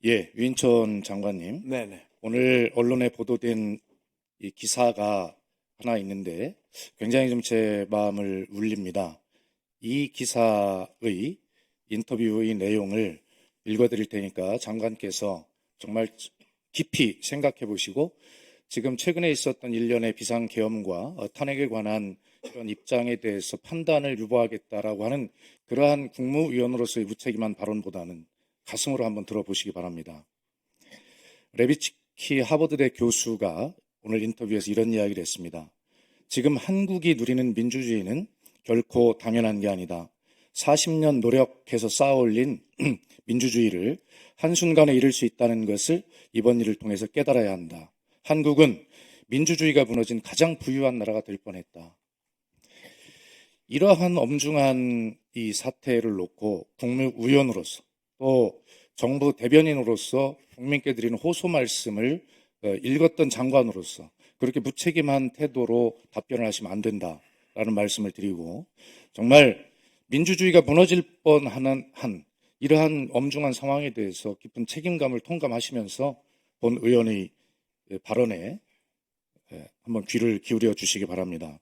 예, 유인천 장관님. 네네. 오늘 언론에 보도된 이 기사가 하나 있는데 굉장히 좀 제 마음을 울립니다. 이 기사의 인터뷰의 내용을 읽어드릴 테니까 장관께서 정말 깊이 생각해 보시고 지금 최근에 있었던 일련의 비상계엄과 탄핵에 관한 그런 입장에 대해서 판단을 유보하겠다라고 하는 그러한 국무위원으로서의 무책임한 발언보다는 가슴으로 한번 들어보시기 바랍니다. 레비츠키 하버드대 교수가 오늘 인터뷰에서 이런 이야기를 했습니다. 지금 한국이 누리는 민주주의는 결코 당연한 게 아니다. 40년 노력해서 쌓아올린 민주주의를 한순간에 잃을 수 있다는 것을 이번 일을 통해서 깨달아야 한다. 한국은 민주주의가 무너진 가장 부유한 나라가 될 뻔했다. 이러한 엄중한 이 사태를 놓고 국무위원으로서 또 정부 대변인으로서 국민께 드리는 호소 말씀을 읽었던 장관으로서 그렇게 무책임한 태도로 답변을 하시면 안 된다라는 말씀을 드리고, 정말 민주주의가 무너질 뻔한 이러한 엄중한 상황에 대해서 깊은 책임감을 통감하시면서 본 의원의 발언에 한번 귀를 기울여 주시기 바랍니다.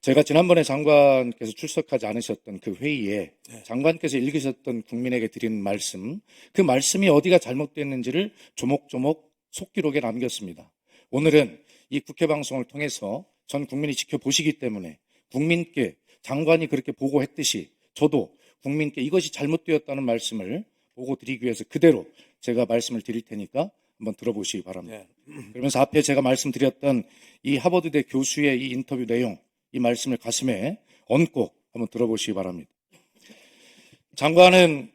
제가 지난번에 장관께서 출석하지 않으셨던 그 회의에 장관께서 읽으셨던 국민에게 드린 말씀, 그 말씀이 어디가 잘못됐는지를 조목조목 속기록에 남겼습니다. 오늘은 이 국회 방송을 통해서 전 국민이 지켜보시기 때문에 국민께 장관이 그렇게 보고했듯이 저도 국민께 이것이 잘못되었다는 말씀을 보고 드리기 위해서 그대로 제가 말씀을 드릴 테니까 한번 들어보시기 바랍니다. 그러면서 앞에 제가 말씀드렸던 이 하버드대 교수의 이 인터뷰 내용, 이 말씀을 가슴에 얹고 한번 들어보시기 바랍니다. 장관은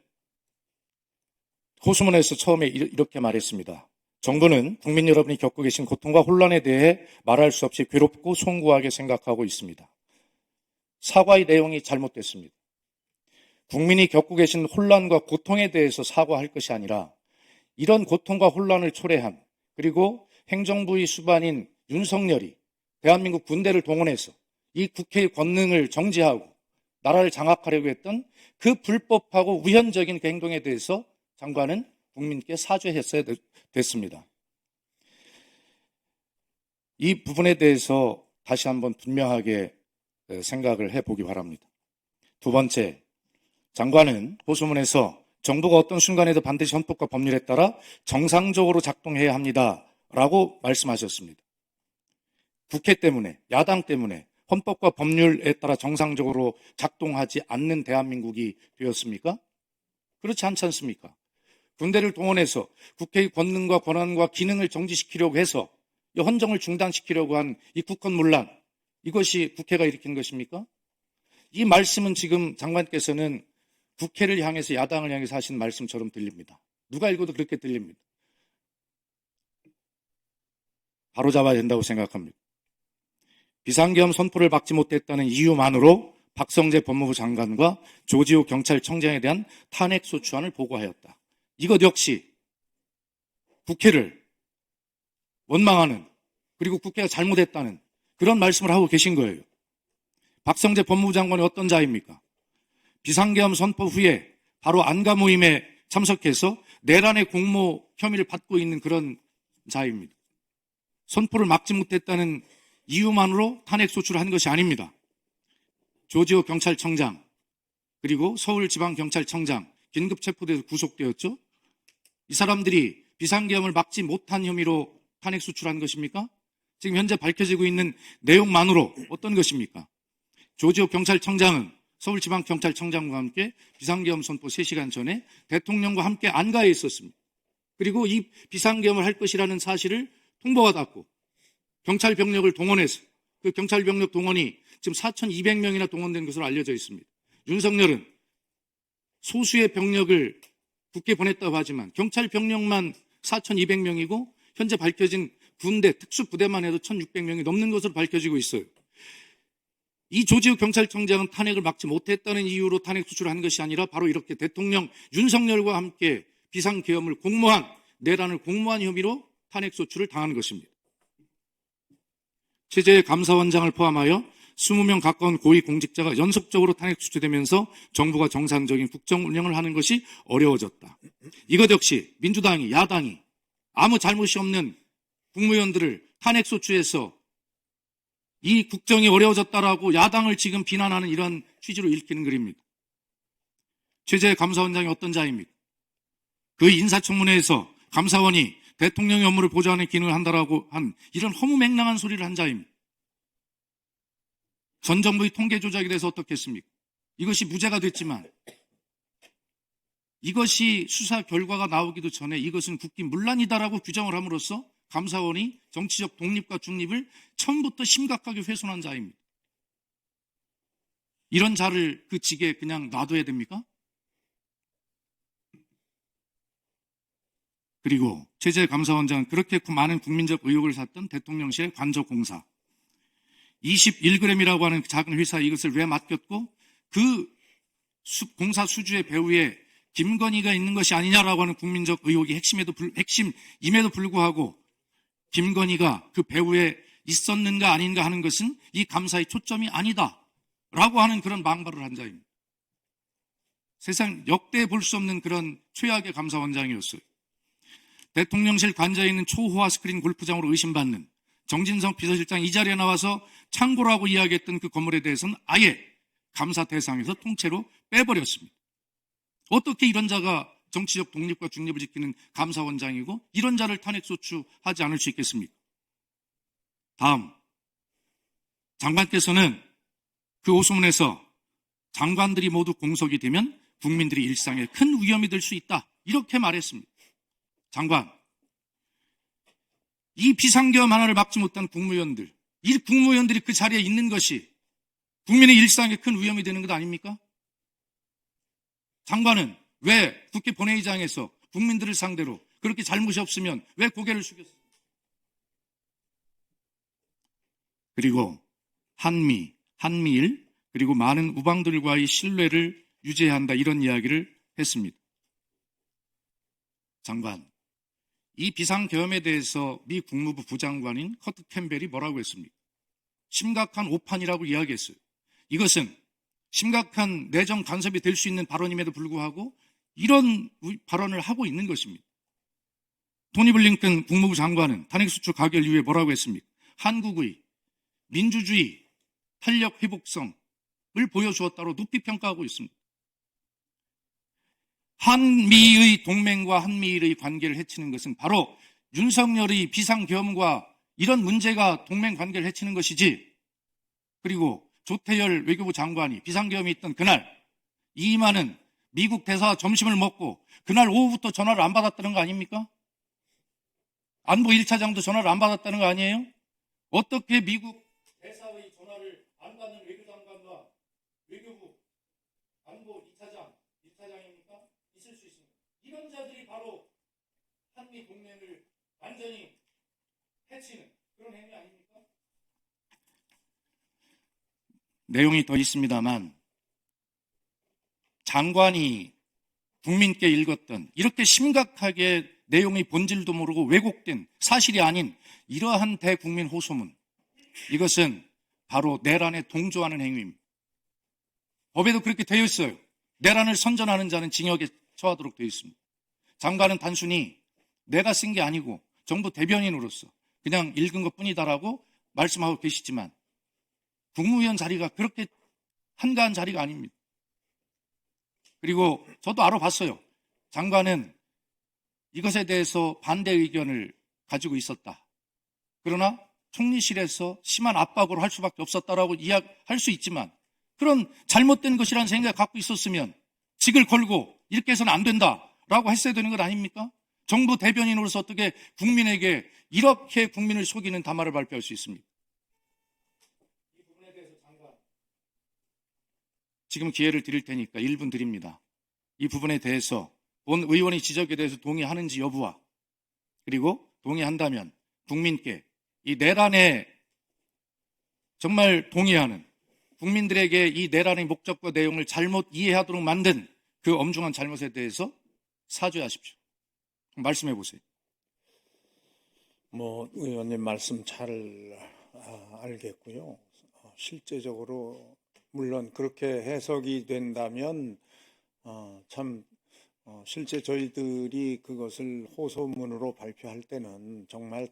호소문에서 처음에 이렇게 말했습니다. 정부는 국민 여러분이 겪고 계신 고통과 혼란에 대해 말할 수 없이 괴롭고 송구하게 생각하고 있습니다. 사과의 내용이 잘못됐습니다. 국민이 겪고 계신 혼란과 고통에 대해서 사과할 것이 아니라 이런 고통과 혼란을 초래한, 그리고 행정부의 수반인 윤석열이 대한민국 군대를 동원해서 이 국회의 권능을 정지하고 나라를 장악하려고 했던 그 불법하고 우현적인 그 행동에 대해서 장관은 국민께 사죄했어야 됐습니다. 이 부분에 대해서 다시 한번 분명하게 생각을 해보기 바랍니다. 두 번째, 장관은 호소문에서 정부가 어떤 순간에도 반드시 헌법과 법률에 따라 정상적으로 작동해야 합니다 라고 말씀하셨습니다. 국회 때문에, 야당 때문에 헌법과 법률에 따라 정상적으로 작동하지 않는 대한민국이 되었습니까? 그렇지 않지 않습니까? 군대를 동원해서 국회의 권능과 권한과 기능을 정지시키려고 해서 이 헌정을 중단시키려고 한 이 국헌문란, 이것이 국회가 일으킨 것입니까? 이 말씀은 지금 장관께서는 국회를 향해서, 야당을 향해서 하신 말씀처럼 들립니다. 누가 읽어도 그렇게 들립니다. 바로잡아야 된다고 생각합니다. 비상계엄 선포를 막지 못했다는 이유만으로 박성재 법무부 장관과 조지호 경찰청장에 대한 탄핵소추안을 보고하였다. 이것 역시 국회를 원망하는, 그리고 국회가 잘못했다는 그런 말씀을 하고 계신 거예요. 박성재 법무부 장관이 어떤 자입니까? 비상계엄 선포 후에 바로 안가 모임에 참석해서 내란의 공모 혐의를 받고 있는 그런 자입니다. 선포를 막지 못했다는 이유만으로 탄핵 소추를 한 것이 아닙니다. 조지호 경찰청장, 그리고 서울지방경찰청장 긴급 체포돼서 구속되었죠. 이 사람들이 비상계엄을 막지 못한 혐의로 탄핵 소추한 것입니까? 지금 현재 밝혀지고 있는 내용만으로 어떤 것입니까? 조지호 경찰청장은 서울지방경찰청장과 함께 비상계엄 선포 3시간 전에 대통령과 함께 안가에 있었습니다. 그리고 이 비상계엄을 할 것이라는 사실을 통보가 닿고 경찰 병력을 동원해서, 그 경찰 병력 동원이 지금 4,200명이나 동원된 것으로 알려져 있습니다. 윤석열은 소수의 병력을 국회에 보냈다고 하지만 경찰 병력만 4,200명이고 현재 밝혀진 군대, 특수부대만 해도 1,600명이 넘는 것으로 밝혀지고 있어요. 이 조지호 경찰청장은 탄핵을 막지 못했다는 이유로 탄핵 수출을 한 것이 아니라 바로 이렇게 대통령 윤석열과 함께 비상계엄을 공모한, 내란을 공모한 혐의로 탄핵 소추를 당한 것입니다. 최재 감사원장을 포함하여 20명 가까운 고위 공직자가 연속적으로 탄핵 수출되면서 정부가 정상적인 국정 운영을 하는 것이 어려워졌다. 이것 역시 민주당이, 야당이 아무 잘못이 없는 국무위원들을 탄핵 소추해서 이 국정이 어려워졌다라고 야당을 지금 비난하는 이런 취지로 읽히는 글입니다. 최재 감사원장이 어떤 자입니까? 그 인사청문회에서 감사원이 대통령의 업무를 보좌하는 기능을 한다라고 한 이런 허무맹랑한 소리를 한 자입니다. 전 정부의 통계 조작에 대해서 어떻게 했습니까? 이것이 무죄가 됐지만 이것이 수사 결과가 나오기도 전에 이것은 국기문란이다라고 규정을 함으로써 감사원이 정치적 독립과 중립을 처음부터 심각하게 훼손한 자입니다. 이런 자를 그 직에 그냥 놔둬야 됩니까? 그리고 최재 감사원장은 그렇게 많은 국민적 의혹을 샀던 대통령실의 관저공사 21g이라고 하는 작은 회사에 이것을 왜 맡겼고 그 공사 수주의 배후에 김건희가 있는 것이 아니냐라고 하는 국민적 의혹이 핵심임에도 불구하고 김건희가 그 배후에 있었는가 아닌가 하는 것은 이 감사의 초점이 아니다라고 하는 그런 망발을 한 자입니다. 세상 역대 볼 수 없는 그런 최악의 감사원장이었어요. 대통령실 관저에 있는 초호화 스크린 골프장으로 의심받는 정진석 비서실장 이 자리에 나와서 창고라고 이야기했던 그 건물에 대해서는 아예 감사 대상에서 통째로 빼버렸습니다. 어떻게 이런 자가 정치적 독립과 중립을 지키는 감사원장이고 이런 자를 탄핵소추하지 않을 수 있겠습니까? 다음, 장관께서는 그 오수문에서 장관들이 모두 공석이 되면 국민들이 일상에 큰 위험이 될 수 있다 이렇게 말했습니다. 장관, 이 비상계엄 하나를 막지 못한 국무위원들, 이 국무위원들이 그 자리에 있는 것이 국민의 일상에 큰 위험이 되는 것 아닙니까? 장관은 왜 국회 본회의장에서 국민들을 상대로 그렇게 잘못이 없으면 왜 고개를 숙였어요? 그리고 한미일 그리고 많은 우방들과의 신뢰를 유지해야 한다 이런 이야기를 했습니다. 장관, 이 비상계엄에 대해서 미 국무부 부장관인 커트 캠벨이 뭐라고 했습니까? 심각한 오판이라고 이야기했어요. 이것은 심각한 내정 간섭이 될 수 있는 발언임에도 불구하고 이런 발언을 하고 있는 것입니다. 토니 블링컨 국무부 장관은 탄핵수출 가결 이후에 뭐라고 했습니까? 한국의 민주주의, 탄력 회복성을 보여주었다고 높이 평가하고 있습니다. 한미의 동맹과 한미일의 관계를 해치는 것은 바로 윤석열의 비상계엄과 이런 문제가 동맹 관계를 해치는 것이지, 그리고 조태열 외교부 장관이 비상계엄이 있던 그날 이임하는 미국 대사와 점심을 먹고 그날 오후부터 전화를 안 받았다는 거 아닙니까? 안보 1차장도 전화를 안 받았다는 거 아니에요? 어떻게 미국 대사의 전화를 안 받는 외교장관과 외교부 안보 2차장, 1차장입니까? 있을 수 있습니다. 이런 자들이 바로 한미 동맹을 완전히 해치는 그런 행위 아닙니까? 내용이 더 있습니다만 장관이 국민께 읽었던 이렇게 심각하게 내용의 본질도 모르고 왜곡된 사실이 아닌 이러한 대국민 호소문, 이것은 바로 내란에 동조하는 행위입니다. 법에도 그렇게 되어 있어요. 내란을 선전하는 자는 징역에 처하도록 되어 있습니다. 장관은 단순히 내가 쓴 게 아니고 정부 대변인으로서 그냥 읽은 것뿐이다라고 말씀하고 계시지만 국무위원 자리가 그렇게 한가한 자리가 아닙니다. 그리고 저도 알아봤어요. 장관은 이것에 대해서 반대 의견을 가지고 있었다. 그러나 총리실에서 심한 압박으로 할 수밖에 없었다라고 이야기할 수 있지만 그런 잘못된 것이라는 생각을 갖고 있었으면 직을 걸고 이렇게 해서는 안 된다라고 했어야 되는 것 아닙니까? 정부 대변인으로서 어떻게 국민에게 이렇게 국민을 속이는 담화를 발표할 수 있습니까? 이 부분에 대해서 장관, 지금 기회를 드릴 테니까 1분 드립니다. 이 부분에 대해서 본 의원의 지적에 대해서 동의하는지 여부와, 그리고 동의한다면 국민께 이 내란에 정말 동의하는 국민들에게 이 내란의 목적과 내용을 잘못 이해하도록 만든 그 엄중한 잘못에 대해서 사죄하십시오. 말씀해 보세요. 의원님 말씀 잘 알겠고요. 실제적으로 물론 그렇게 해석이 된다면 참 실제 저희들이 그것을 호소문으로 발표할 때는 정말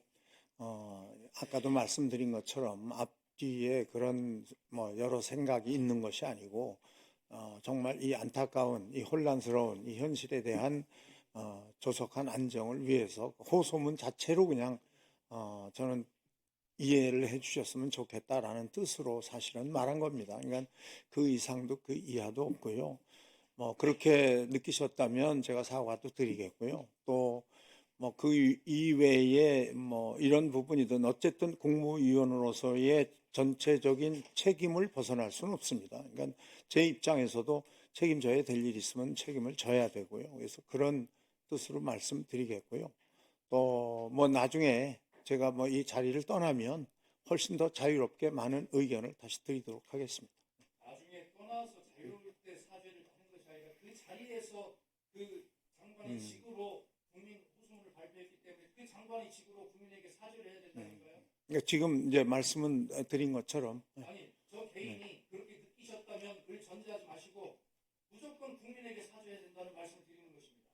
아까도 말씀드린 것처럼 앞뒤에 그런 뭐 여러 생각이 있는 것이 아니고 정말 이 안타까운 이 혼란스러운 이 현실에 대한 조속한 안정을 위해서 호소문 자체로 그냥 저는 이해를 해주셨으면 좋겠다라는 뜻으로 사실은 말한 겁니다. 그러니까 그 이상도 그 이하도 없고요. 뭐 그렇게 느끼셨다면 제가 사과도 드리겠고요. 또 뭐 그 이외에 뭐 이런 부분이든 어쨌든 국무위원으로서의 전체적인 책임을 벗어날 수는 없습니다. 그러니까 제 입장에서도 책임져야 될 일이 있으면 책임을 져야 되고요. 그래서 그런 뜻으로 말씀드리겠고요. 또 뭐 나중에 제가 뭐 이 자리를 떠나면 훨씬 더 자유롭게 많은 의견을 다시 드리도록 하겠습니다. 나중에 떠나서 자유로울 때 사죄를 하는 것이 아니라 그 자리에서 그 장관이 직으로 국민 호소문을 발표했기 때문에 그 장관이 직으로 국민에게 사죄를 해야 된다니까요. 그러니까 지금 이제 말씀은 드린 것처럼 아니, 저 개인이 그렇게 느끼셨다면 그걸 전제하지 마시고 무조건 국민에게 사죄해야 된다는 말씀을 드리는 것입니다.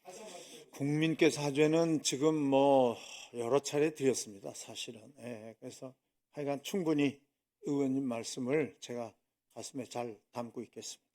다시 한번 말씀해 보세요. 국민께 사죄는 지금 뭐 여러 차례 드렸습니다. 사실은. 그래서 하여간 충분히 의원님 말씀을 제가 가슴에 잘 담고 있겠습니다.